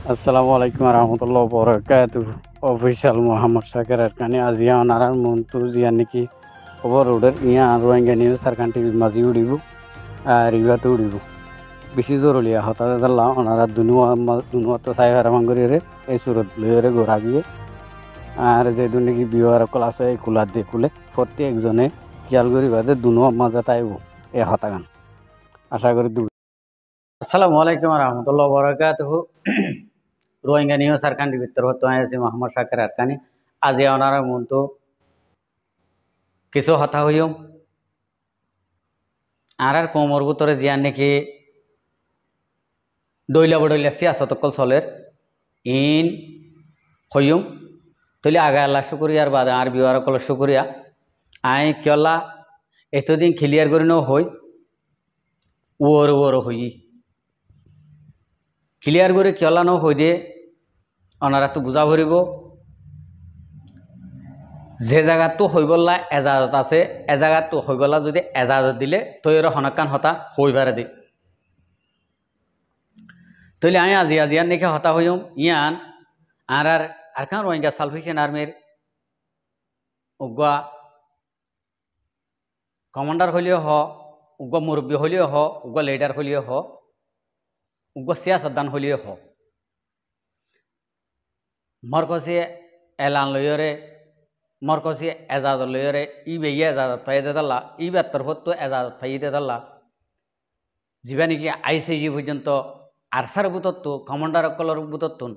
আসসালামু আলাইকুম রহমতুল্লাহ বরকাত অফিসিয়াল মোহাম্মদ শাকের আরকানি আজিয়া অনারার মন্তু জিয়া নাকি খবর ওডের ইয়া রোহিঙ্গা নিউজ সারকান টিভি মাঝি উড়িব আর ইবাতে উড়িব বেশি জরুরি হতা জাল্লা অনারা দুনুয়া তো সাই হারামাঙ্গরিরে এই সুরত লইরে গোড়া গিয়ে আর যে নাকি বিহার কল আছে এই কুলার দিয়ে কুলে প্রত্যেকজনে খেয়াল করি বাদে দুনুয়া মাজা তাইব এ হতাগান আশা করি আসসালামু আলাইকুম রহমতুল্লাহ বরকাত রোহিঙ্গা নিউজ সারকান ভিতর হতো আছি মোহাম্মদ শাকের আরকানি আজি ওনারা মনতো কিছু হতা হইম আর কোমর ভিতরে জিয়ান নাকি দইলা বডইলা সিয়াসতকল চলের ইন হইম তৈলে আগে আল্লাহ শুকরিয়ার বাদে আর বিওয়ার কল শুকরিয়া আই কিয়লা এতদিন ক্লিয়ার করি ন হই ওর হই ক্লিয়ার করে কিয়লা ন হই দিয়ে ওনারা তো বুঝা ভরিব যে জায়গাতো হই গলা এজাজত আছে এ জায়গাতো হই গলা যদি এজাজত দিলে তৈর হনকান হতা হই পারে দি তৈলে আই আজিয়ার নেখে হতা হইম ইয়ান আর কান রোহিঙ্গা সালভেশন আর্মির উগা কমান্ডার হলিও হ উগা মুরব্বী হলিও হ উগা লিডার হলিও হ উগা সিয়াসতদান হলিও হ মরকসি এলান লইরে মরকসি এজাজত লইরে ই বেয়ে এজাজত পাই দে দাল্লা ই বেতর হতো এজাজত পাই দে দাল্লা যা নাকি আইসিজি পর্যন্ত আরসার বুতত্ব কমান্ডার অকলর বুতত্তুন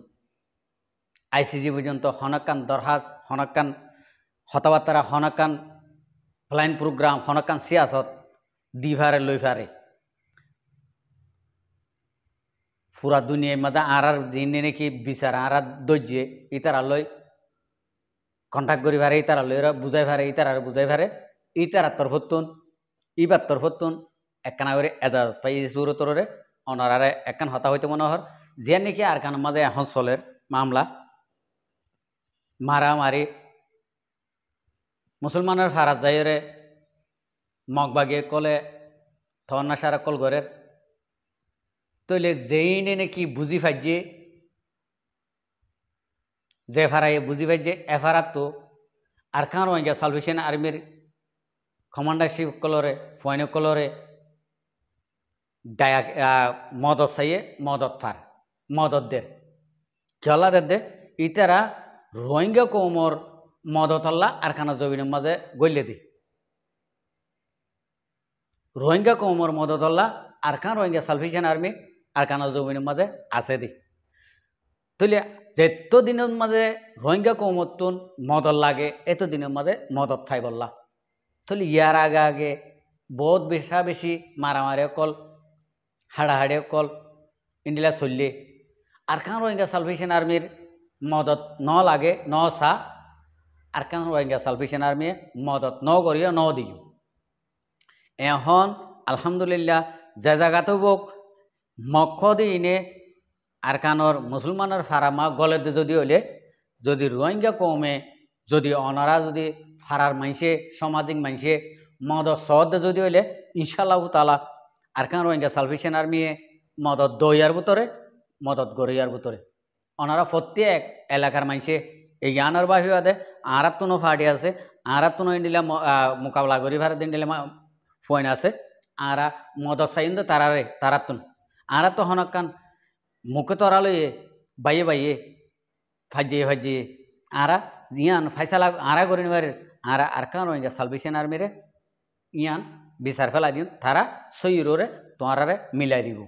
আইসিজি পর্যন্ত হনকান দরহাজ হনকান হতাবার্তারা হনকান প্ল্যান প্রোগ্রাম হনকান সিয়াসত দিভারে লইফারে পুরা দুনিয়ার মধ্যে আর যিনি নাকি বিচার আর দৈর্যে ইতারা লই কন্ট্যাক্ট করি ভারে ইতারা লইরা বুঝাই ভারে ইতারা বুঝাই ভারে ইতারা তরফতুন ইবার তরফতুন একখানা করে এজাজত পাই সুরতরে অনারারে একখান হতা হইতে মনে হর যে নাকি আর কান মাঝে এখন চলের মামলা মারামারি মুসলমানের ফারাত যাইরে মগবাগিয়ে কলে থনা সারা কল ঘরের তৈলে যেইনে নাকি বুঝি ফাইজে যে ফারাইয়ে বুঝি ফাইজে এফারাত তো আর কান রোহিঙ্গা সালভেশন আর্মির কমান্ডারশিপ কলরে ফয়ন কলরে ডায়া মদত চাইয়ে মদত ফার মদত দের খেলা দে ইতারা রোহিঙ্গা কৌমর মদত আল্লাহ আর খানা জমিনের মাঝে গইলে দি রোহিঙ্গা কৌমর মদত আল্লাহ আর খান রোহিঙ্গা সালভেশন আর্মি আর খানা জমিনের মাঝে আছে দি তুলে যেত দিনের মাঝে রোহিঙ্গা কৌমতুন মদত লাগে এত দিনের মাঝে মদত খাই বললা তাহলে ইয়ার আগে আগে বহুত বেশি মারামারি কল হাড়াহাড়ি কল ইন্ডিয়া চললে আর কান রোহিঙ্গা সালভেশন আর্মির মদত ন লাগে ন চা আর কান রোহিঙ্গা সালভেশন আর্মি মদত ন করিও ন দিও এখন আলহামদুলিল্লাহ যে জায়গাতে বোক মক্ষ দিনে আর কানর মুসলমানের ফারামা গলে যদি হলে যদি রোহিঙ্গা কমে যদি অনারা যদি ফারার মাইসে সামাজিক মাইসে মদত সহদ যদি হইলে ইনশাআল্লাহ তালা আর কান রোহিঙ্গা সালভেশন আর্মি মদত দইয়ার ভিতরে মদত গড়িয়ার ভিতরে ওনারা প্রত্যেক এলাকার মাইসে এই জ্ঞানের বাহিবাদে আরাত্তনো ফাটি আছে আরাত্তনো ইন্ডিলা মোকাবিলা করি ভারত ইন্ডিলা ফোন আছে আরা মদত চাইন্দ তারাত্তুন আরা তো হনকান মুখে তরালয়ে বাইয়ে ফাজিয়ে আরা ইয়ান ফাইসালা আরা করি নিবারে আরা আর কান রোহিঙ্গা সালভেশন আর্মিরে ইয়ান বিচার ফেলাই দিন তারা সইরে তোমারে মিলাই দিব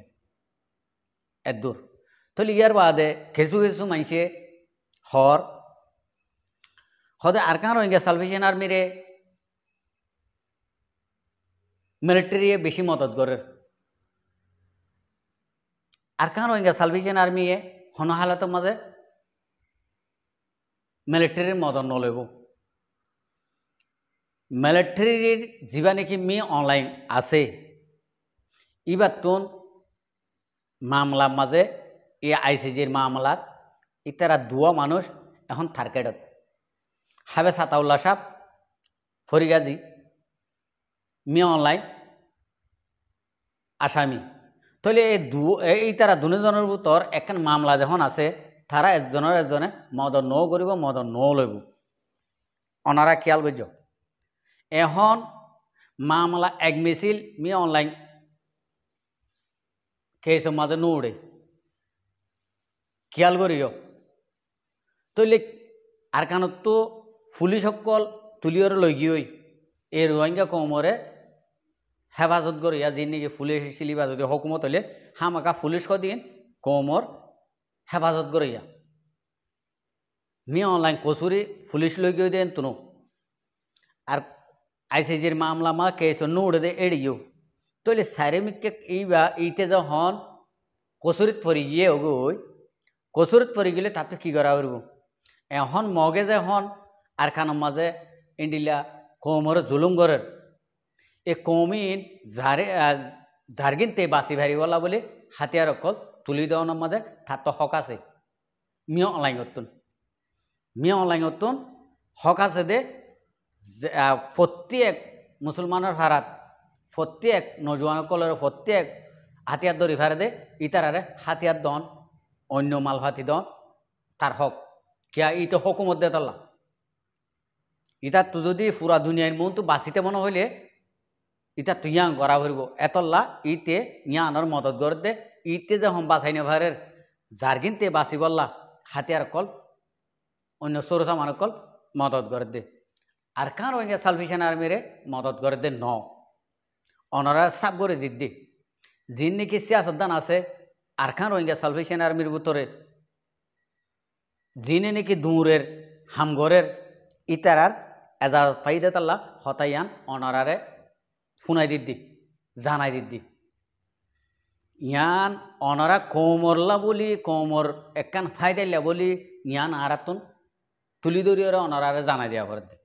এদূর তাহলে ইয়ার বাদে কিছু মাইসে হদে আর কান রোহিঙ্গা সালভেশন আর্মিরে মিলিটারি বেশি মদত করে আর কান রোহিঙ্গা সালভেশন আর্মি হন হালাতের মাঝে মিলিটারির মদত নলইব মিলিটারির যা নাকি অনলাইন আছে ইবার তুন মামলার মাঝে এই আইসিজির মামলাত ইতারা দুয়া মানুষ এখন থার্কেডত হাবে সাতাউল্লাহ সাহ ফরিগাজি অনলাইন আসামি তো তাহলে এই তারা দুজনের ভিতর একখান মামলা যখন আছে তারা এজনে মদত ন করিব মদত ন লইব ওনারা খেয়াল করছ এখন মামলা এক মিছিল মি অনলাইন কেসের মাঝে নুড়ে খেয়াল করিও তৈলে আর কানত তো পুলিশ সকল তুলিয়র লই গিয়ে এই রোহিঙ্গা কমরে হেফাজত করিয়া যে নাকি পুলিশ সিলিবা যদি হকুমত হলে হামাকা পুলিশ দিন কমর হেফাজত করিয়া মি অনলাইন কচুরি পুলিশ লই গিয়ে দেন তুনো আর আইসিজির মামলা মা কেস নুড়ে দে এড়িও তৈলে সারেমিককে এইতে যখন কচুরিত পরি গিয়ে ওগই কচুরিত পরি গেলে তাতে কি করা করব এখন মগে যখন আর খানোর মাঝে ইন্ডিলা কমর জুলুম করের এ কমিন ঝারগিন তে বাসি ভারিওয়ালা বলে হাতিয়ার অকল তুলি দেওয়ানোর মাঝে তার তো হক আছে মিয়া অনলাইন অত্যন হক আছে দে প্রত্যেক মুসলমানের ভাড়াত প্রত্যেক নজওয়ান কলের প্রত্যেক হাতিয়ার দরি ভাড়ে দে ইতারারে হাতিয়ার দন অন্য মালভাতি দন তার হক কিয়া ই তো হকুমত দে তাল্লা ইতার তো যদি পুরা দুনিয়ার মন তো বাঁচিতে মনে হইলে ইটা তো ইয়াং করা ভরব এতল্লা ইতে ইয়ানোর মদত করে দে ইতে যখন বাঁচাইনে ভারের জার্গিনতে বাঁচি বললা হাতিয়ার কল অন্য সরসা মানুষ কল মদত করে দে আর কার ওই সালভেশন আর্মিরে মদত করে দে ন অনরা সাপ করে দিদি যিন নাকি সিয়াসতদান আছে আর কার ওই সালভেশন আর্মির ভিতরে যিনি নাকি দূরের হামগরের ইতারার এজাজত পাই দে তাল্লা হতাইয়ান অনরারে শুনাই দিদি জানাই দিদি ইয়ান অনরা কোমরলা বলি কোমর একখান ফাইদাইলা বলি ইয়ান আরাতুন তুলি দরিয়ারে অনরারে জানাই দেওয়া করে দে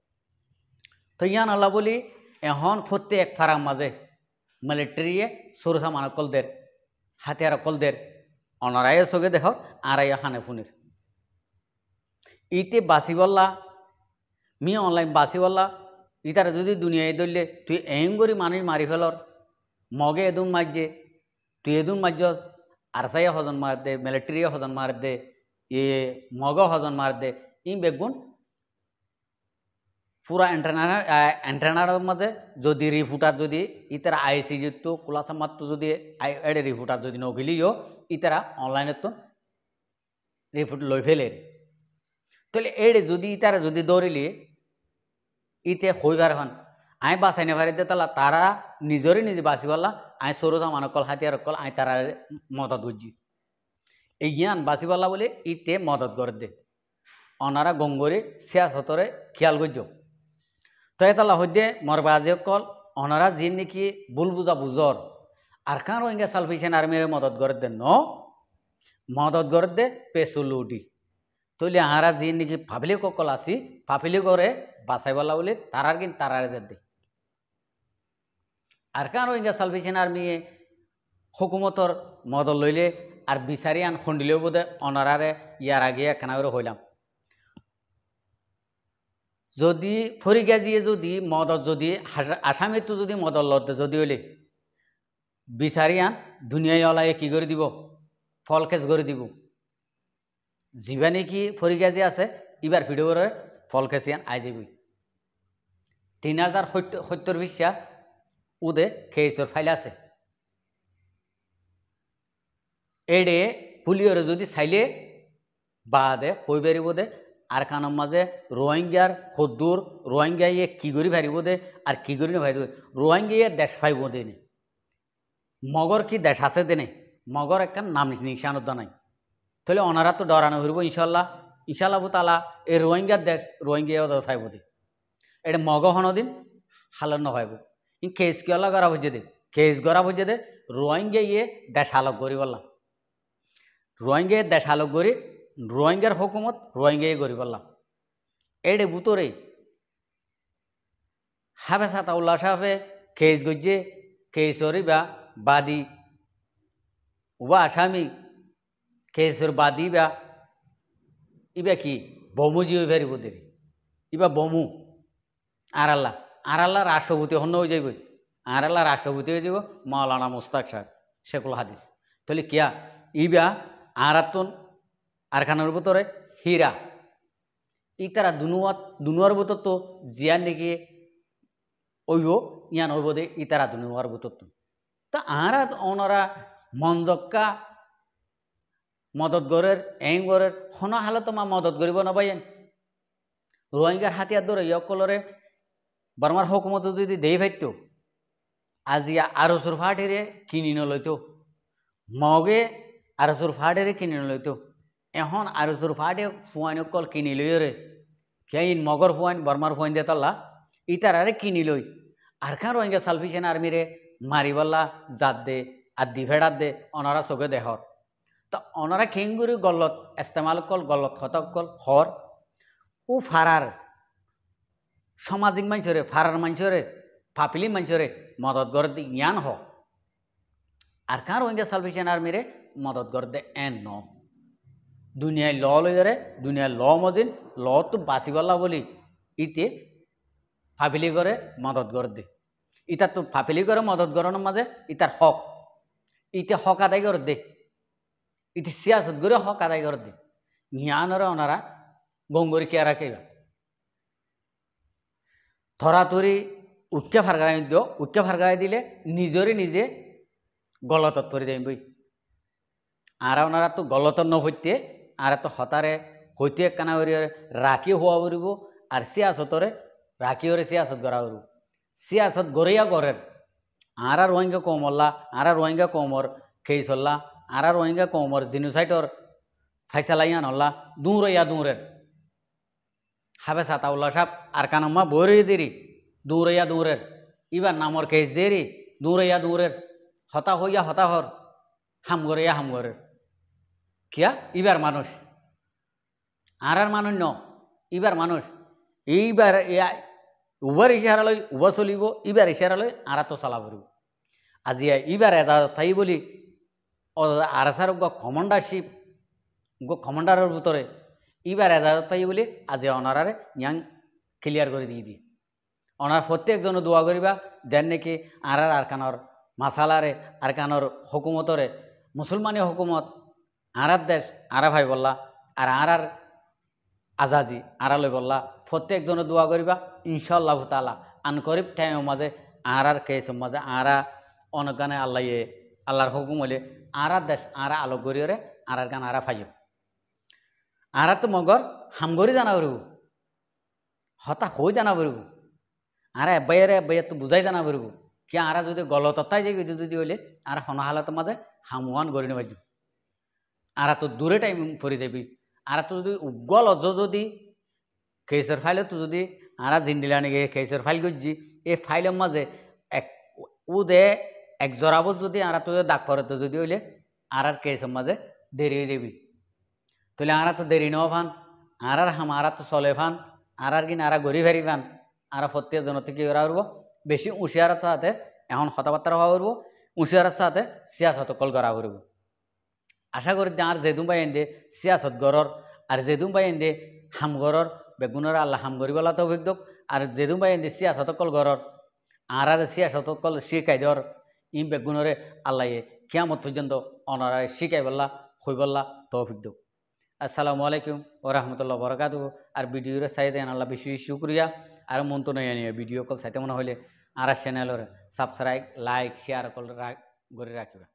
তো ইয়ান আল্লাহ বলি এখন ফতে এক ফারাম মাঝে মিলিটারিয়ে সরসা মানকলদের হাতিয়ার কলদের অনরায়ে চোখে দেখ আড়াইয়া হানে ফুনির ইতে বাঁচিবল্লা মি অনলাইন বাঁচিবল্লা ইতারা যদি দুনিয়ায় ধরলে তুই এম করে মানুষ মারি ফেলর মগে এদুন মারজে তুই এদুন মারজস আরসাইয়া হজন মার দে মিলিটারিয়া হজন মার দে মগ হজন মার দে ই বেগুন পুরা এন্ট্রেনারের মাঝে যদি রিফুটার যদি ইতারা আইসি যেত কুলাসা মাত্র যদি এডে রিফুটার যদি নগিলিও ইতারা অনলাইনে তো রিফুট লই ফেলে তাহলে এডে যদি ইতারা যদি দৌড়িলি ইতে হইবার হন আই বাঁচাই নেভারি দে তালা তারা নিজরে নিজে বাঁচি পারলা আই সরোজা মানকল হাতিয়ার কল আই তারা মদত বুঝি এই জ্ঞান বাঁচি পারলা বলে ইতে মদত করে দে অনারা গঙ্গরে সিয়াসতরে খেয়াল করছ তো এতলা হইদে মরবাজে কল অনারা যে নাকি ভুল বুঝা বুঝর আর কার ওইঙ্গা সালভেশন আর্মির মদত করে দে ন মদত করে দে পেসুলুডি তৈলে আহারা যে নাকি ফাফিলি কল আসি ফাফিলি করে বাসাই বলা বলে তারার কিন্তু তারারে দে আর কার ওইঙ্গা সালভেশন আর্মি হুকুমতর মদত লইলে আর বিচারি আন খন্ডিলেও বোধে অনারারে ইয়ার আগে একখানা করে হইলাম যদি ফরিগা দিয়ে যদি মদত যদি আসামে তো যদি মদত লতে যদি হইলে বিচারি আন দুনিয়ায় ওলায় কি করে দিব ফল কেস করে দিব যিবা নাকি ফরিগা যে আছে এবার ভিডিও করে ফল কেসিয়ান আই যাবি 3070 ভিসা উদে কেসর ফাইল আছে এডে পুলিয়রে যদি চাইলে বাদে হই পারিব দে আর কানের মাঝে রোহিঙ্গার সদ্দূর রোহিঙ্গাইয়ে কি করে ভারিব দে আর কি করে ভারিব রোহিঙ্গাইয়ে দেশ পাইব দেনে মগর কি দেশ আছে দেনে মগর একখান নাম নিশানত নাই তাহলে ওনারা তো ডরানো হইব ইনশাল্লাহ তালা এই রোহিঙ্গার দেশ রোহিঙ্গাইও পাইব দে এটা মগ হনদিন হালন নভাইব ই কেস কিয়লা করা বুঝে দে কেস করা বুঝে দে রোহিঙ্গাইয়ে দেশ হালক করি বললাম রোহিঙ্গাইয়ে দেশ হালক করি রোহিঙ্গার হুকুমত রোহিঙ্গাই করি বললাম এডে বুতরে হাফে সাতাউল্লাহ সাহেবে কেস গজ্জে কেসরি বা বাদী উবা আসামি কেসর বাদী বা ইবা কি বমুজি হয়ে ফেরিব দেরি ইবা বমু আর আল্লাহ রাষ্ট্রপতি হন্য হয়ে যাইব আর আল্লাহ রাষ্ট্রপতি হয়ে যাব মাওলানা মুস্তাক সাহেব শেখুল হাদিস তাহলে কিয়া ইবা আরাতুন আরখানোর ভিতরে হীরা ইতারা দুনুয়ার ভিতর তো জিয়ান নাকি ওইব ইয়ান হইব দে ইতারা দুনুয়ার ভিতর তো তা আরা ওনারা মনজক্কা মদত গড়ের এং গড়ের হন হালত মা মদত গরিব নবাইন রোহিঙ্গার হাতিয়ার ধরে ইয়কলরে বর্মার হুকুমত যদি দেই ভাইতো আজিয়া আরসুর ফাটিরে কিনি নলইতো মগে আরসুর ফাটিরে কিনি নলইতো এখন আরসুর ফাটে ফুয়াইন কল কিনি লইরে কেইন মগর ফুয়াইন বর্মার ফুয়াইন দিয়ে তাল্লা ইতারারে কিনি লই আর খান রোহিঙ্গা সালফিশন আর্মিরে মারিবল্লা জাত দে আর দি ভেড়াত দে অনারা চোখে দেহর তো অনারা খেঙ্গুরি গলত ইস্তেমাল কল গলত খতক কল হর ও ফারার সামাজিক মানুষরে ফারার মানুষরে ফাপিলি মানুষরে মদত করে দি জ্ঞান হ আর কার রোহিঙ্গা সালভেশন আর্মিরে মদত করে দে এন ন দুনিয়ায় ল লইরে দুনিয়ার ল মজিন ল তো বাঁচিবলা বলি ইতে ফাপিলি করে মদত করে দে ইতার তো ফাপিলি করে মদত করানোর মাঝে ইতার হক ইতে হক আদায় করে দে ইতি সিয়াসত করে হক আদায় করে দে জ্ঞানরে ওনারা গঙ্গরি কে রাখেবা থরাথরি উঠতে ফারগাই দিও উঠতে ফারগাই দিলে নিজরে নিজে গলতত করে দেন বই আর ওনারা তো গলতত ন হইতে আর তো হতারে হইতে একখানা রাখি হওয়া উড়িব আর সিয়াসতরে রাখি ওরে সিয়াসত গড়া উড়ব সিয়াসত গড়িয়া গড়ের আর রোহিঙ্গা কমল্লা আর রোহিঙ্গা কমর খেই চললা আর রোহিঙ্গা কমর জিনোসাইটর ফাইসালাইয়ান হল্লা দূরইয়া দূরের হাবে সাতাউল্লা সাপ আর কানাম্মা বরে দেরি দূরইয়া দূরের ইবার নামর কেস দেরি দূরইয়া দূরের হতা হইয়া হতা হর হামগরিয়া হামগরের কিয়া ইবার মানুষ আর মানুষ ন ইবার মানুষ এইবার উবার ইশারালয় উবা চলিব ইবার ইশারালয় আর তো চালা পড়ব আজি ইবার এটা তাই বলি আর সার কমান্ডারশিপ কমান্ডারের ভিতরে ইবার এটা তাই বলি আজি অনারারে ইয়াং ক্লিয়ার করে দিয়ে দিই ওনার প্রত্যেকজন দোয়া করিবা যেন নাকি আর আরকানর মাসালারে আরকানর হুকুমতরে মুসলমানি হুকুমত আরার দেশ আরা ভাই বললা আর আজাজি আড়ালৈ বললা প্রত্যেকজনে দোয়া করিবা ইনশাআল্লাহ তাআলা আন করিব টাইমের মাঝে আর কেসের মাঝে আরা অনগানে আল্লাহর হুকুম হলে আরার দেশ আরা আলোক গড়িয়রে আর গান আরা ফাইব আরা তো মগর হামগরি জানা পারব হতা হই জানা পারব আর এব্বাইয়ে তো বুঝাই জানা পারব কি আরা যদি গলততাই যাই যদি হইলে আর হনহালাতের মাঝে হামুয়ান গড়ি নেবাই আরা তো দূরে টাইম পড়ে যাবি আর তো যদি উগল অজ যদি কেসের ফাইলে তো যদি আরা জিন্দিলা নিগে কেসের ফাইল করছি এই ফাইলের মাঝে এক ও দে এক জরাবত যদি আর তো দাগ পরে তো যদি হইলে আর কেসের মাঝে দেরি হয়ে যাবি তাহলে আরা তো দেরি নেওয়া ফান আর হাম আরা তো চলে ফান আর কিনা আরা গড়ি ফেরি ফান আর প্রত্যেক জনতে কি করা করবো বেশি উঁশিয়ার সাথে এখন কথাবার্তা হওয়া করবো উঁশিয়ার সাথে সিয়াসত কল করা করবো আশা করি আর যেদুম বাই এনে সিয়াসত গড়র আর যেদুম বাই এনে হামগড়র বেগুনের আল্লাহ হাম গরিবলা তো অভিজ্ঞ আর যেদুম বাই এনে সিয়াসত কল গড়র আর সিয়াসত কল শিখাই দর ই বেগুনরে আল্লাহ কিয়ামত পর্যন্ত অনারায় শিখাই বললা হই বললা তো অভিজ্ঞ আসসালামু আলাইকুম ও রহমতুল্লাহ বরকাত আর ভিডিওরে চাই দেন আল্লাহ বেশি বেশি শুক্রিয়া আর মন তো নয় নিয়ে ভিডিও কল চাইতে মনে হলে আর চ্যানেলের সাবস্ক্রাইব লাইক শেয়ার কল করে রাখবে।